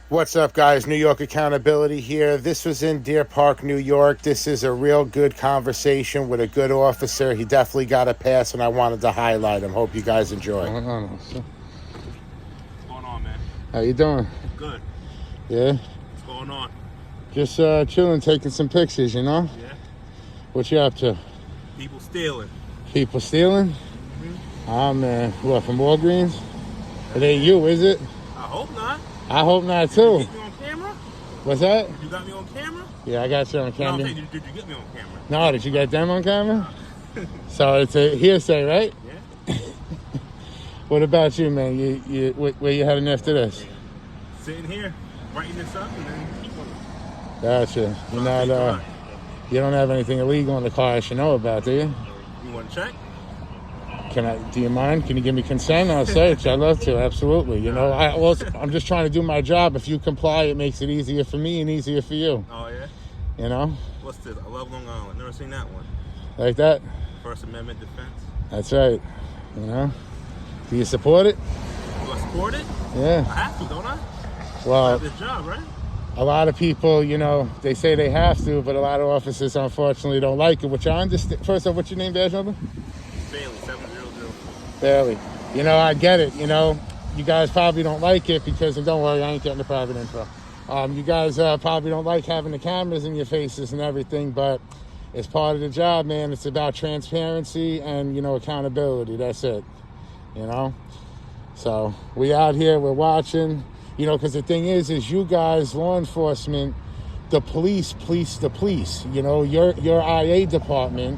What's up, guys? New York Accountability here. This was in Deer Park, New York. This is a real good conversation with a good officer. He definitely got a pass, and I wanted to highlight him. Hope you guys enjoy. What's going on, man? How you doing? Good. Yeah? What's going on? Just chilling, taking some pictures, you know? Yeah. What you up to? People stealing. People stealing? Oh, man. What, from Walgreens? It ain't you, is it? I hope not. I hope not, Did too. you get me on camera? What's that? You got me on camera? Yeah, I got you on No, camera. I'm saying, did you get me on camera? No, did you get them on camera? So it's a hearsay, right? Yeah. What about you, man? Where you heading after this? Sitting here, writing this up, and then keep on. Gotcha. You're not, you don't have anything illegal in the car I should know about, do you? You want to check? Do you mind? Can you give me consent? I'll search. I'd love to. Absolutely. You know, I'm just trying to do my job. If you comply, it makes it easier for me and easier for you. Oh, yeah? You know? What's this? I love Long Island. Never seen that one. Like that? First Amendment defense. That's right. You know? Do you support it? Do I support it? Yeah. I have to, don't I? I Well, have this job, right? a lot of people, you know, they say they have to, but a lot of officers, unfortunately, don't like it, which I understand. First off, what's your name, badge number? Bailey, 700. Barely. You know, I get it. You know, you guys probably don't like it because, and don't worry, I ain't getting the private info. You guys probably don't like having the cameras in your faces and everything, but it's part of the job, man. It's about transparency and, you know, accountability. That's it. You know? So we out here, we're watching, you know, because the thing is you guys, law enforcement, the police, you know, your IA department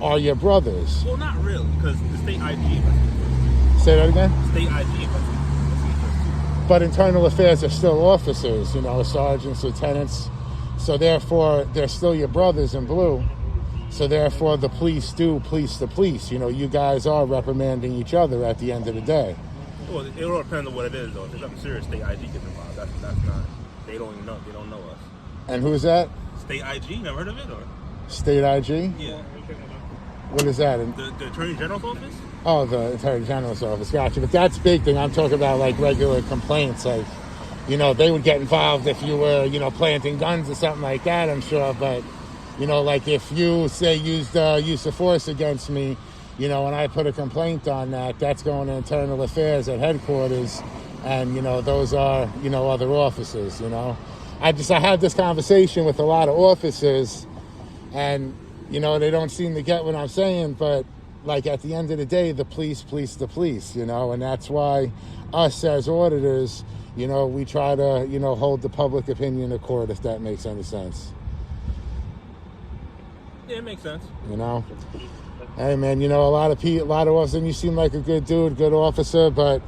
are your brothers. Well, not really, because the state IG. Say that again? State IG. But internal affairs are still officers, you know, sergeants, lieutenants. So therefore, they're still your brothers in blue. So therefore, the police do police the police. You know, you guys are reprimanding each other at the end of the day. Well, it all depends on what it is, though. If it's something serious, state IG gets involved. That's not. They don't even know. They don't know us. And who's that? State IG. Never heard of it, or? State IG? Yeah. What is that? The Attorney General's office? Oh, the Attorney General's office. Gotcha. But that's big thing. I'm talking about like regular complaints. Like, you know, they would get involved if you were, you know, planting guns or something like that, I'm sure. But, you know, like if you say used of force against me, you know, and I put a complaint on that, that's going to internal affairs at headquarters. And, you know, those are, you know, other officers, you know. I had this conversation with a lot of officers, and, you know, they don't seem to get what I'm saying, but like at the end of the day, the police the police, you know, and that's why us as auditors, you know, we try to, you know, hold the public opinion of court, if that makes any sense. Yeah, it makes sense. You know? Hey, man, you know, a lot of officers, and you seem like a good dude, good officer, but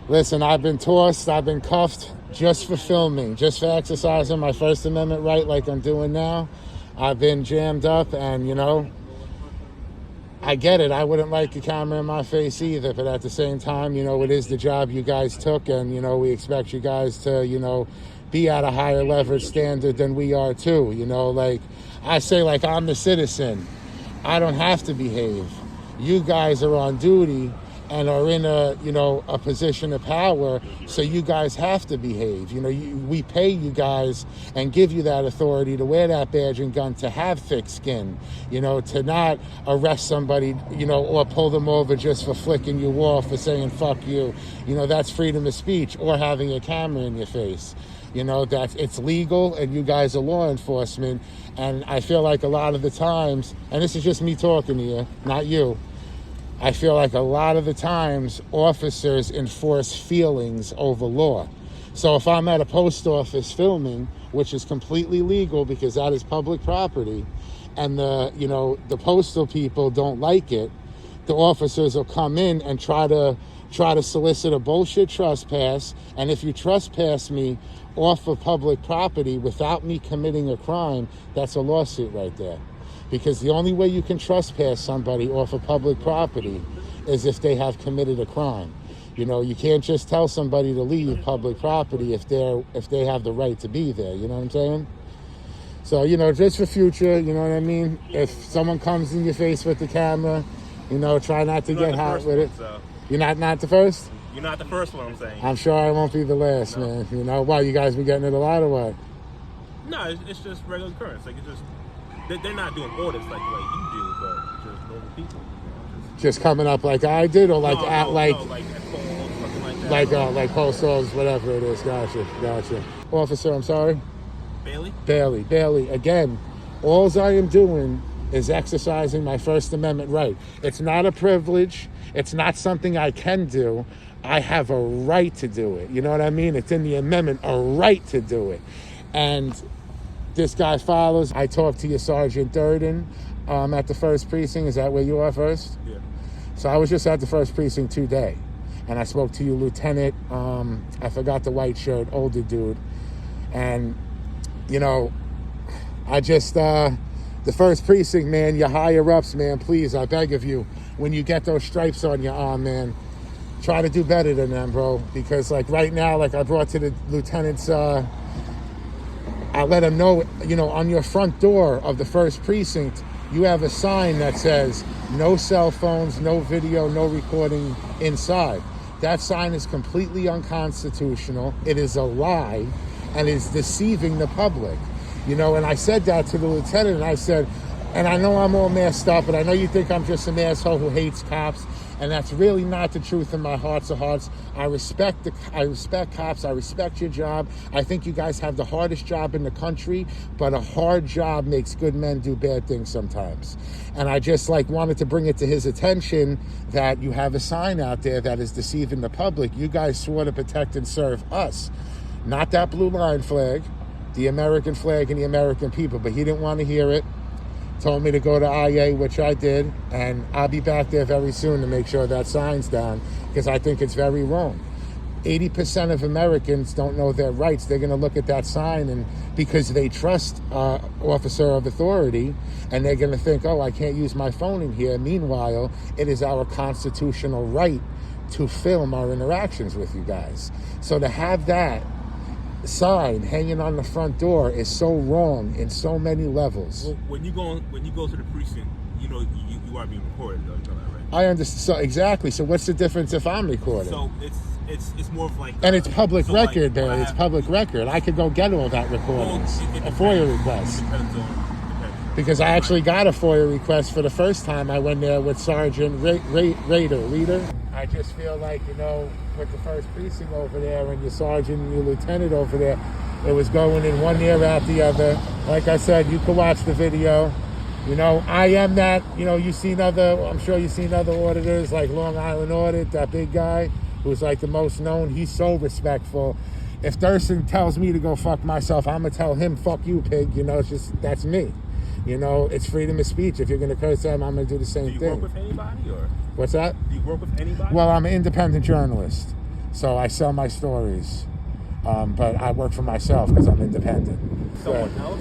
listen, I've been tossed, I've been cuffed just for filming, just for exercising my First Amendment right like I'm doing now. I've been jammed up, and, you know, I get it. I wouldn't like a camera in my face either, but at the same time, you know, it is the job you guys took, and, you know, we expect you guys to, you know, be at a higher leverage standard than we are too. You know, like I say, like I'm the citizen. I don't have to behave. You guys are on duty and are in a, you know, a position of power, so you guys have to behave. You know, we pay you guys and give you that authority to wear that badge and gun, to have thick skin, you know, to not arrest somebody, you know, or pull them over just for flicking you off or saying fuck you. You know, that's freedom of speech, or having a camera in your face. You know, that it's legal, and you guys are law enforcement. And I feel like a lot of the times, and this is just me talking to you, not you, I feel like a lot of the times officers enforce feelings over law. So if I'm at a post office filming, which is completely legal because that is public property, and the postal people don't like it, the officers will come in and try to solicit a bullshit trespass. And if you trespass me off of public property without me committing a crime, that's a lawsuit right there. Because the only way you can trespass somebody off of public property is if they have committed a crime. You know, you can't just tell somebody to leave public property if they have the right to be there. You know what I'm saying? So, you know, just for future, you know what I mean? If someone comes in your face with the camera, you know, try not to get hot with it. So. You're not the first? You're not the first one, I'm saying. I'm sure I won't be the last, No. man. You know, why, you guys been getting it a lot or what? No, it's just regular occurrence. Like, it's just, they're not doing audits like you do, but just normal people. Just coming up like I did, or like no, at like like at falls, something like that. like post office, whatever it is. Gotcha. Officer, I'm sorry. Bailey. Again, all I am doing is exercising my First Amendment right. It's not a privilege. It's not something I can do. I have a right to do it. You know what I mean? It's in the amendment, a right to do it. And this guy follows. I talked to your Sergeant Durden at the 1st Precinct. Is that where you are first? Yeah. So I was just at the 1st Precinct today. And I spoke to you, Lieutenant. I forgot the white shirt, older dude. And, you know, I just, the 1st Precinct, man, your higher ups, man, please, I beg of you, when you get those stripes on your arm, man, try to do better than them, bro. Because, like, right now, like, I brought to the lieutenant's, I let him know, you know, on your front door of the 1st Precinct, you have a sign that says, no cell phones, no video, no recording inside. That sign is completely unconstitutional. It is a lie and is deceiving the public. You know, and I said that to the lieutenant, and I said, and I know I'm all messed up, and I know you think I'm just an asshole who hates cops, and that's really not the truth in my hearts of hearts. I respect cops. I respect your job. I think you guys have the hardest job in the country, but a hard job makes good men do bad things sometimes. And I just wanted to bring it to his attention that you have a sign out there that is deceiving the public. You guys swore to protect and serve us, not that blue line flag, the American flag and the American people. But he didn't want to hear it. Told me to go to IA, which I did, and I'll be back there very soon to make sure that sign's down, because I think it's very wrong. 80% of Americans don't know their rights. They're going to look at that sign, and because they trust officer of authority, and they're going to think, oh, I can't use my phone in here. Meanwhile, it is our constitutional right to film our interactions with you guys. So to have that sign hanging on the front door is so wrong in so many levels. Well, when you go to the precinct, you know you are being recorded, though. You know that, right? I understand. So exactly. So what's the difference if I'm recording? So it's more of like, and it's public so record, like, Barry. It's public record. I could go get all that recordings. Well, A FOIA request. Depends on. Because I actually got a FOIA request for the first time. I went there with Sergeant Reader. I just feel like, you know, with the 1st Precinct over there and your sergeant and your lieutenant over there, it was going in one ear out the other. Like I said, you can watch the video. You know, I am that, you know, I'm sure you've seen other auditors like Long Island Audit, that big guy who's like the most known. He's so respectful. If Thurston tells me to go fuck myself, I'm going to tell him, fuck you, pig. You know, it's just, that's me. You know, it's freedom of speech. If you're going to curse them, I'm going to do the same thing. Do you work with anybody, or? What's that? Do you work with anybody? Well, I'm an independent journalist, so I sell my stories. But I work for myself because I'm independent. Someone else?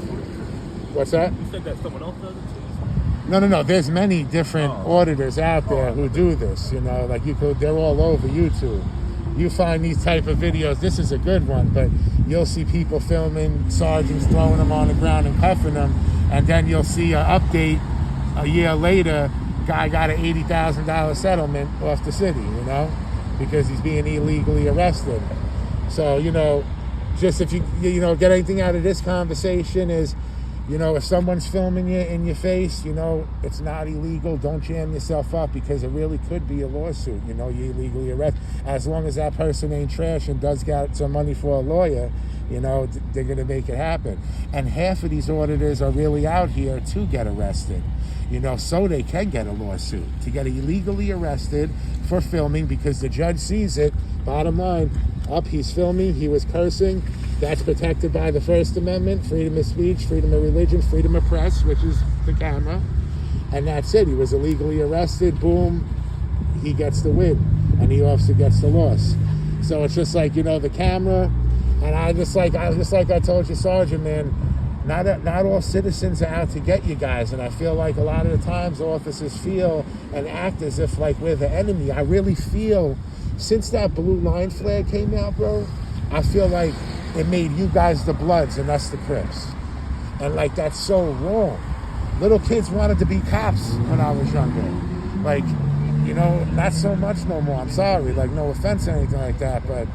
What's that? You said that someone else does it too? No. There's many different auditors out there who do this. You know, like they're all over YouTube. You find these type of videos. This is a good one, but you'll see people filming sergeants throwing them on the ground and cuffing them, and then you'll see an update a year later. Guy got an $80,000 settlement off the city, you know, because he's being illegally arrested. So, you know, just if you get anything out of this conversation is, you know, if someone's filming you in your face, you know, it's not illegal. Don't jam yourself up, because it really could be a lawsuit. You know, you're illegally arrested. As long as that person ain't trash and does get some money for a lawyer, you know, they're going to make it happen. And half of these auditors are really out here to get arrested, you know, so they can get a lawsuit, to get illegally arrested for filming, because the judge sees it. Bottom line, he's filming, he was cursing. That's protected by the First Amendment, freedom of speech, freedom of religion, freedom of press, which is the camera. And that's it. He was illegally arrested. Boom. He gets the win. And the officer gets the loss. So it's just like, you know, the camera. And I told you, Sergeant, man, not all citizens are out to get you guys. And I feel like a lot of the times officers feel and act as if like we're the enemy. I really feel, since that blue line flag came out, bro, I feel like it made you guys the Bloods and us the Crips. And like, that's so wrong. Little kids wanted to be cops when I was younger. Like, not so much no more. I'm sorry, like, no offense or anything like that, but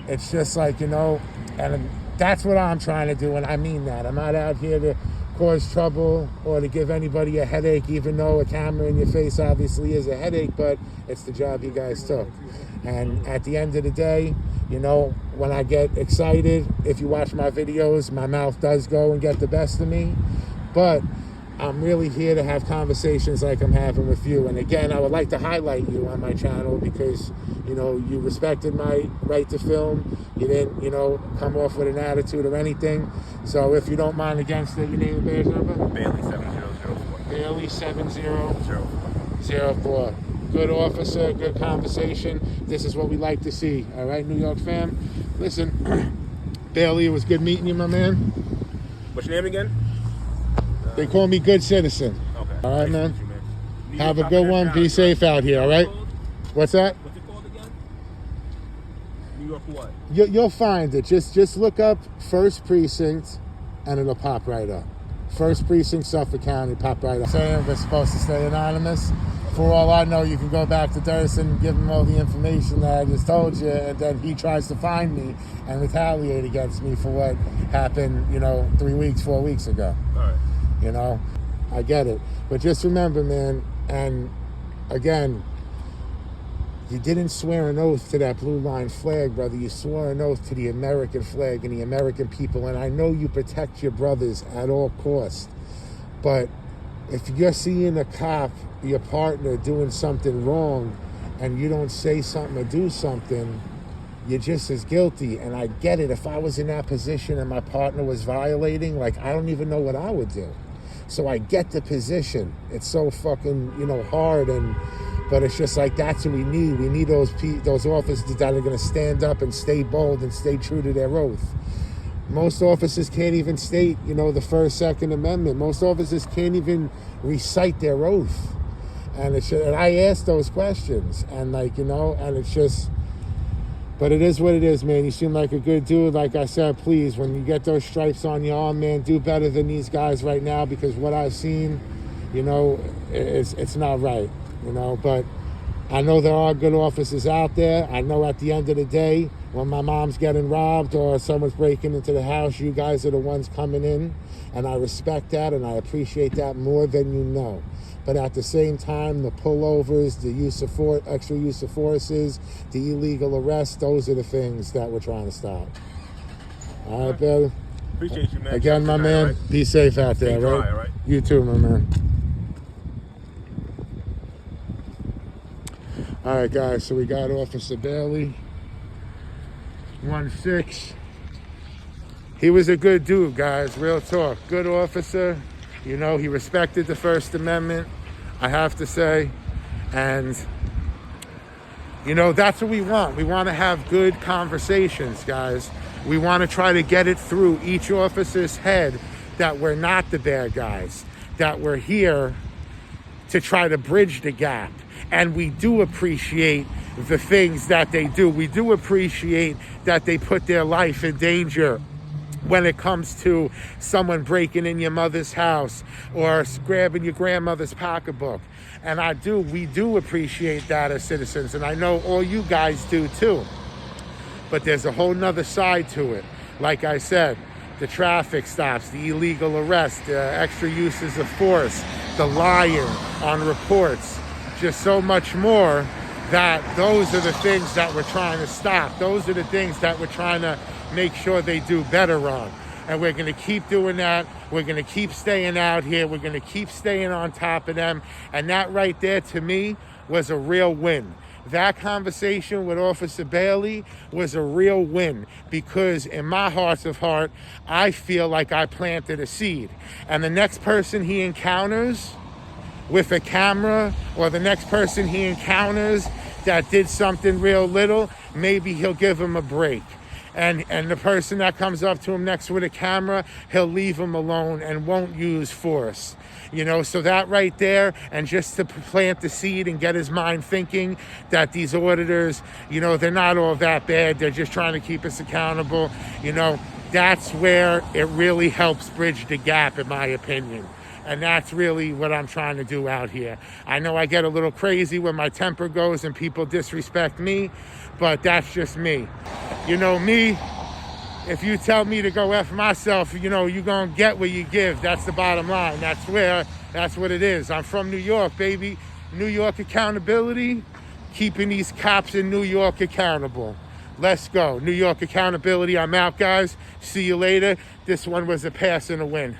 it's just like, and that's what I'm trying to do, and I mean that. I'm not out here to cause trouble or to give anybody a headache, even though a camera in your face obviously is a headache, but it's the job you guys took. And at the end of the day, when I get excited, if you watch my videos, my mouth does go and get the best of me, but I'm really here to have conversations like I'm having with you. And again, I would like to highlight you on my channel because, you respected my right to film. You didn't, come off with an attitude or anything. So if you don't mind against it, your name and badge number? Bailey 7004. Bailey 7004. Good officer, good conversation. This is what we like to see. All right, New York fam? Listen, Bailey, it was good meeting you, my man. What's your name again? They call me Good Citizen. Okay. All right, man. You, Have a good one. Be safe out here, all right? What's that? What's it called again? New York what? You'll find it. Just look up First Precinct, and it'll pop right up. First Precinct, Suffolk County, pop right up. Saying we're supposed to stay anonymous. For all I know, you can go back to Durst and give him all the information that I just told you, and then he tries to find me and retaliate against me for what happened, 4 weeks ago. All right. I get it. But just remember, man, and again, you didn't swear an oath to that blue line flag, brother. You swore an oath to the American flag and the American people. And I know you protect your brothers at all costs. But if you're seeing a cop, your partner, doing something wrong, and you don't say something or do something, you're just as guilty. And I get it. If I was in that position and my partner was violating, like, I don't even know what I would do. So I get the position. It's so fucking, hard, but it's just like, that's what we need. We need those officers that are going to stand up and stay bold and stay true to their oath. Most officers can't even state, the First, Second Amendment. Most officers can't even recite their oath. And and I ask those questions, and and it's just, but it is what it is, man. You seem like a good dude. Like I said, please, when you get those stripes on your arm, man, do better than these guys right now, because what I've seen, it's not right, But I know there are good officers out there. I know at the end of the day, when my mom's getting robbed or someone's breaking into the house, you guys are the ones coming in. And I respect that, and I appreciate that more than you know. But at the same time, the pullovers, the extra use of forces, the illegal arrests, those are the things that we're trying to stop. All right, Bill? Appreciate you, man. Again, my man, right? Be safe out there, Stay right? dry, right? You too, my man. All right, guys, so we got Officer Bailey, 1-6. He was a good dude, guys, real talk. Good officer. He respected the First Amendment, I have to say. And, that's what we want. We want to have good conversations, guys. We want to try to get it through each officer's head that we're not the bad guys, that we're here to try to bridge the gap. And we do appreciate the things that they do. We do appreciate that they put their life in danger when it comes to someone breaking in your mother's house or grabbing your grandmother's pocketbook. And we do appreciate that as citizens. And I know all you guys do too. But there's a whole nother side to it. Like I said, the traffic stops, the illegal arrest, the extra uses of force, the lying on reports, just so much more, that those are the things that we're trying to stop. Those are the things that we're trying to make sure they do better on. And we're going to keep doing that. We're going to keep staying out here. We're going to keep staying on top of them. And that right there, to me, was a real win. That conversation with Officer Bailey was a real win, because in my heart of heart, I feel like I planted a seed. And the next person he encounters with a camera, or the next person he encounters that did something real little, maybe he'll give him a break. And the person that comes up to him next with a camera, he'll leave him alone and won't use force. So that right there, and just to plant the seed and get his mind thinking that these auditors, they're not all that bad. They're just trying to keep us accountable. That's where it really helps bridge the gap, in my opinion. And that's really what I'm trying to do out here. I know I get a little crazy when my temper goes and people disrespect me, but that's just me. You know me, if you tell me to go F myself, you know, you're going to get what you give. That's the bottom line. That's what it is. I'm from New York, baby. New York accountability, keeping these cops in New York accountable. Let's go. New York accountability. I'm out, guys. See you later. This one was a pass and a win.